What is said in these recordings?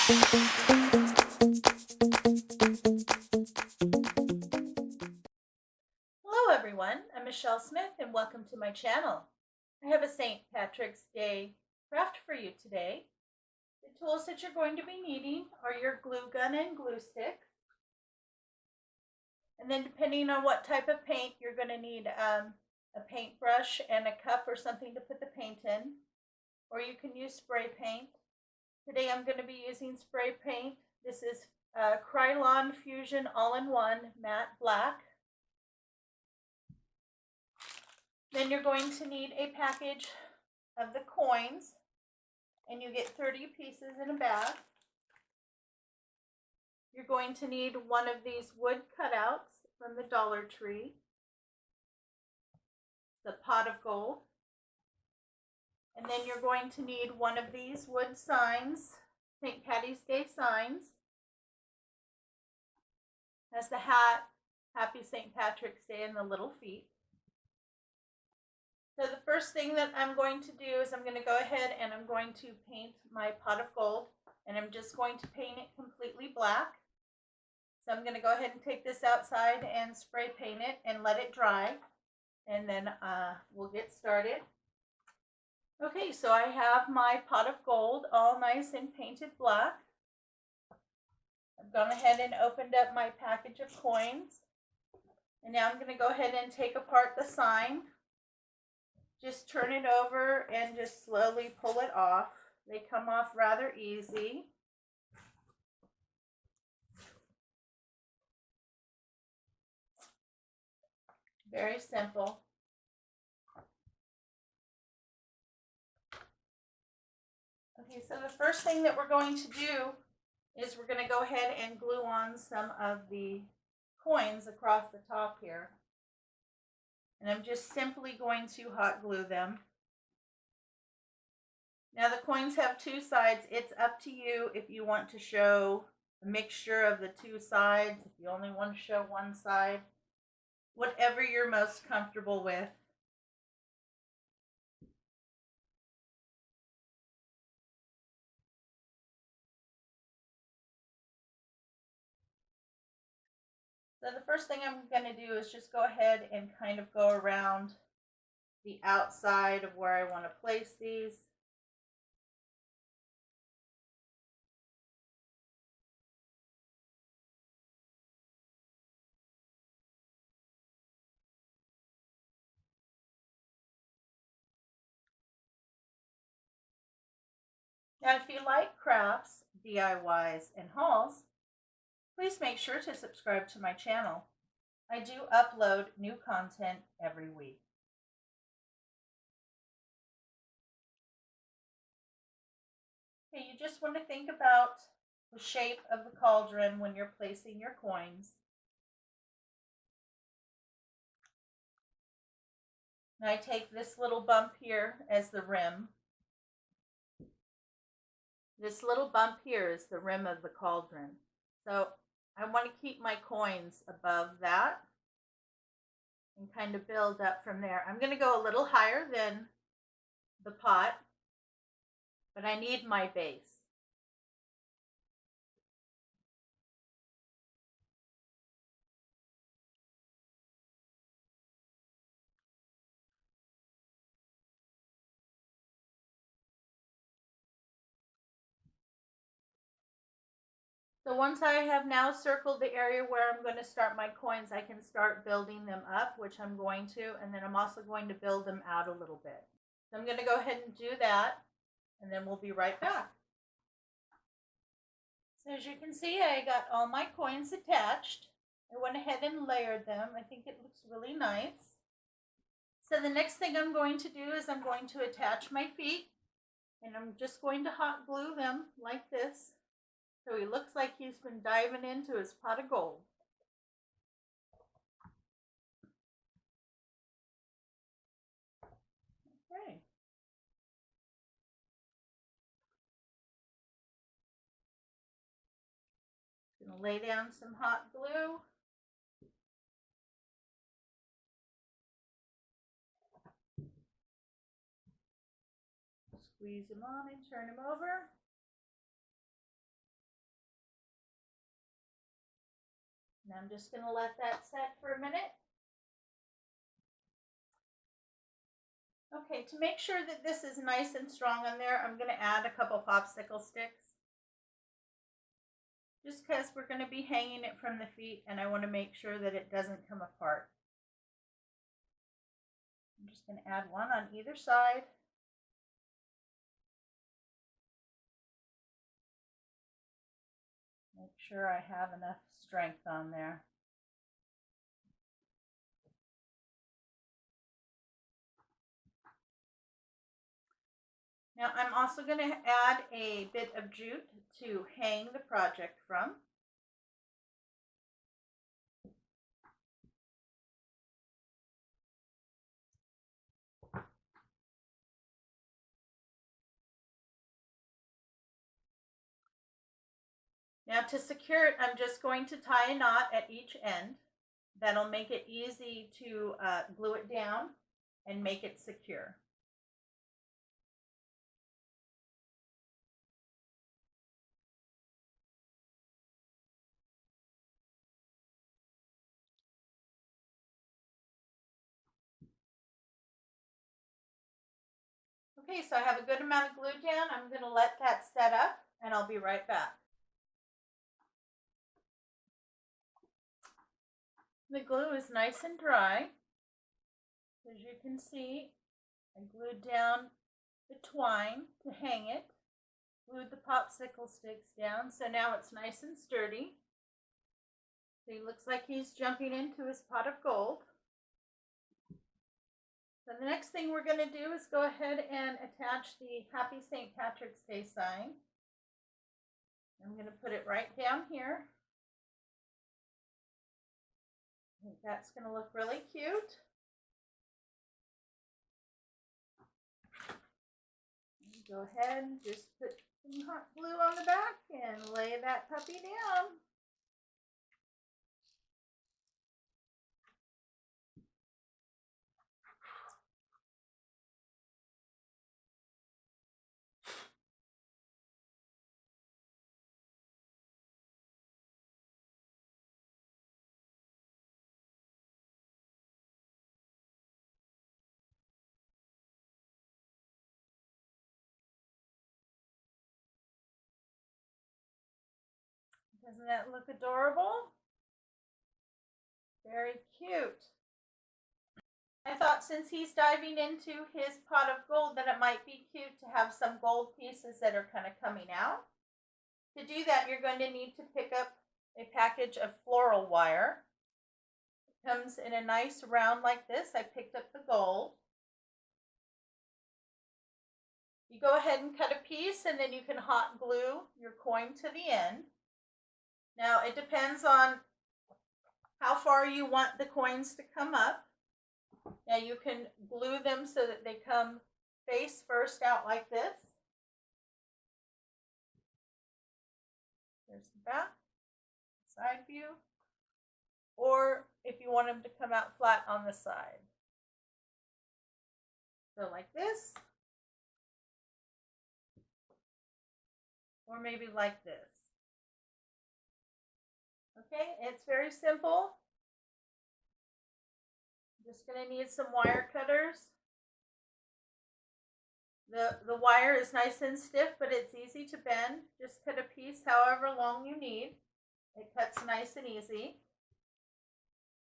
Hello everyone, I'm Michelle Smith and welcome to my channel. I have a St. Patrick's Day craft for you today. The tools that you're going to be needing are your glue gun and glue stick. And then depending on what type of paint, you're going to need a paintbrush and a cup or something to put the paint in. Or you can use spray paint. Today I'm going to be using spray paint. This is Krylon Fusion All-in-One Matte Black. Then you're going to need a package of the coins, and you get 30 pieces in a bag. You're going to need one of these wood cutouts from the Dollar Tree, the pot of gold, and then you're going to need one of these wood signs, St. Patty's Day signs. Has the hat, Happy St. Patrick's Day, and the little feet. So the first thing that I'm going to do is I'm going to go ahead and I'm going to paint my pot of gold, and I'm just going to paint it completely black. So I'm going to go ahead and take this outside and spray paint it and let it dry, and then we'll get started. Okay, so I have my pot of gold all nice and painted black. I've gone ahead and opened up my package of coins, and now I'm going to go ahead and take apart the sign. Just turn it over and just slowly pull it off. They come off rather easy. Very simple. Okay, so the first thing that we're going to do is we're going to go ahead and glue on some of the coins across the top here. And I'm just simply going to hot glue them. Now the coins have two sides. It's up to you if you want to show a mixture of the two sides, if you only want to show one side, whatever you're most comfortable with. So the first thing I'm going to do is just go ahead and kind of go around the outside of where I want to place these. Now if you like crafts, DIYs, and hauls, please make sure to subscribe to my channel. I do upload new content every week. Okay, you just want to think about the shape of the cauldron when you're placing your coins. Now I take this little bump here as the rim. This little bump here is the rim of the cauldron. So I want to keep my coins above that and kind of build up from there. I'm going to go a little higher than the pot, but I need my base. So once I have now circled the area where I'm going to start my coins, I can start building them up, which I'm going to, and then I'm also going to build them out a little bit. So I'm going to go ahead and do that, and then we'll be right back. So as you can see, I got all my coins attached. I went ahead and layered them. I think it looks really nice. So the next thing I'm going to do is I'm going to attach my feet, and I'm just going to hot glue them like this. So he looks like he's been diving into his pot of gold. Okay. Gonna lay down some hot glue. Squeeze them on and turn them over. And I'm just going to let that set for a minute. Okay, to make sure that this is nice and strong on there, I'm going to add a couple popsicle sticks. Just because we're going to be hanging it from the feet and I want to make sure that it doesn't come apart. I'm just going to add one on either side. Make sure I have enough strength on there. Now I'm also going to add a bit of jute to hang the project from. Now to secure it, I'm just going to tie a knot at each end. That'll make it easy to glue it down and make it secure. Okay, so I have a good amount of glue down. I'm going to let that set up and I'll be right back. The glue is nice and dry. As you can see, I glued down the twine to hang it, glued the popsicle sticks down, so now it's nice and sturdy. So he looks like he's jumping into his pot of gold. So the next thing we're going to do is go ahead and attach the Happy St. Patrick's Day sign. I'm going to put it right down here. I think that's going to look really cute. Go ahead and just put some hot glue on the back and lay that puppy down. Doesn't that look adorable? Very cute. I thought since he's diving into his pot of gold that it might be cute to have some gold pieces that are kind of coming out. To do that, you're going to need to pick up a package of floral wire. It comes in a nice round like this. I picked up the gold. You go ahead and cut a piece and then you can hot glue your coin to the end. Now it depends on how far you want the coins to come up. Now you can glue them so that they come face first out like this. There's the back, side view. Or if you want them to come out flat on the side. So like this. Or maybe like this. Okay, it's very simple. I'm just going to need some wire cutters. The wire is nice and stiff, but it's easy to bend. Just cut a piece however long you need. It cuts nice and easy.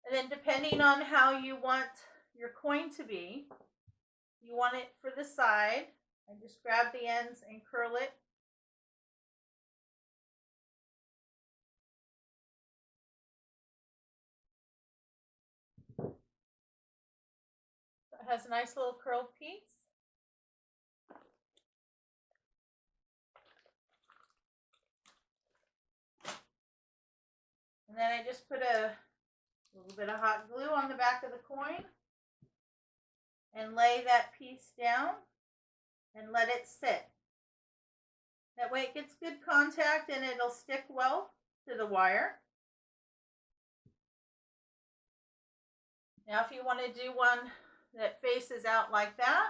And then depending on how you want your coin to be, you want it for the side. I just grab the ends and curl it. So it has a nice little curled piece. And then I just put a little bit of hot glue on the back of the coin and lay that piece down and let it sit. That way it gets good contact and it'll stick well to the wire. Now if you want to do one that faces out like that,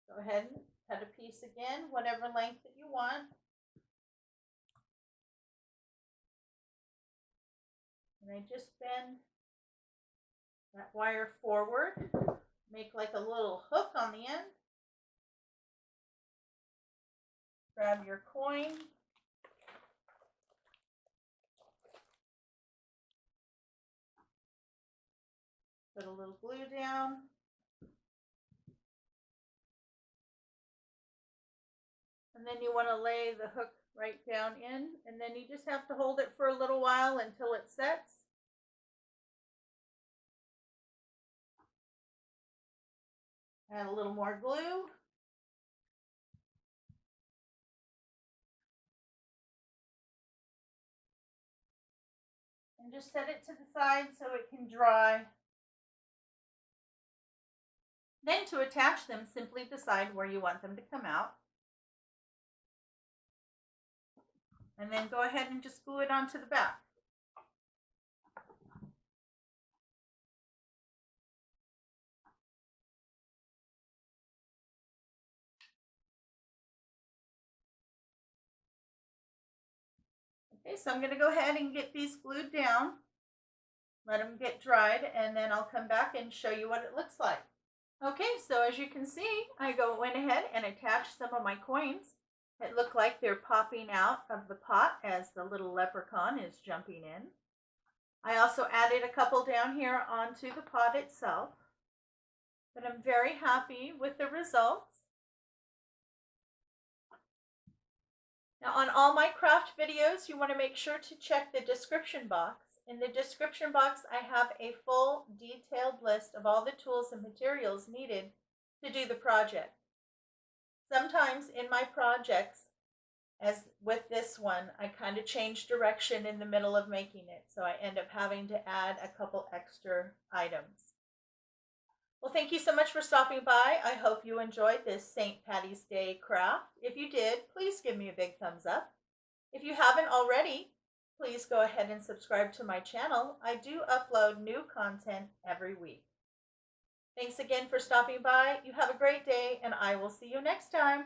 go ahead and cut a piece again, whatever length that you want. And I just bend that wire forward, make like a little hook on the end. Grab your coin. Put a little glue down. And then you want to lay the hook right down in, and then you just have to hold it for a little while until it sets. Add a little more glue. And just set it to the side so it can dry. Then to attach them, simply decide where you want them to come out. And then go ahead and just glue it onto the back. Okay, so I'm going to go ahead and get these glued down. Let them get dried, and then I'll come back and show you what it looks like. Okay, so as you can see, I went ahead and attached some of my coins. It looked like they're popping out of the pot as the little leprechaun is jumping in. I also added a couple down here onto the pot itself. But I'm very happy with the results. Now on all my craft videos, you want to make sure to check the description box. In the description box, I have a full detailed list of all the tools and materials needed to do the project. Sometimes in my projects, as with this one, I kind of change direction in the middle of making it, so I end up having to add a couple extra items. Well, thank you so much for stopping by. I hope you enjoyed this St. Patty's Day craft. If you did, please give me a big thumbs up. If you haven't already, please go ahead and subscribe to my channel. I do upload new content every week. Thanks again for stopping by. You have a great day, and I will see you next time.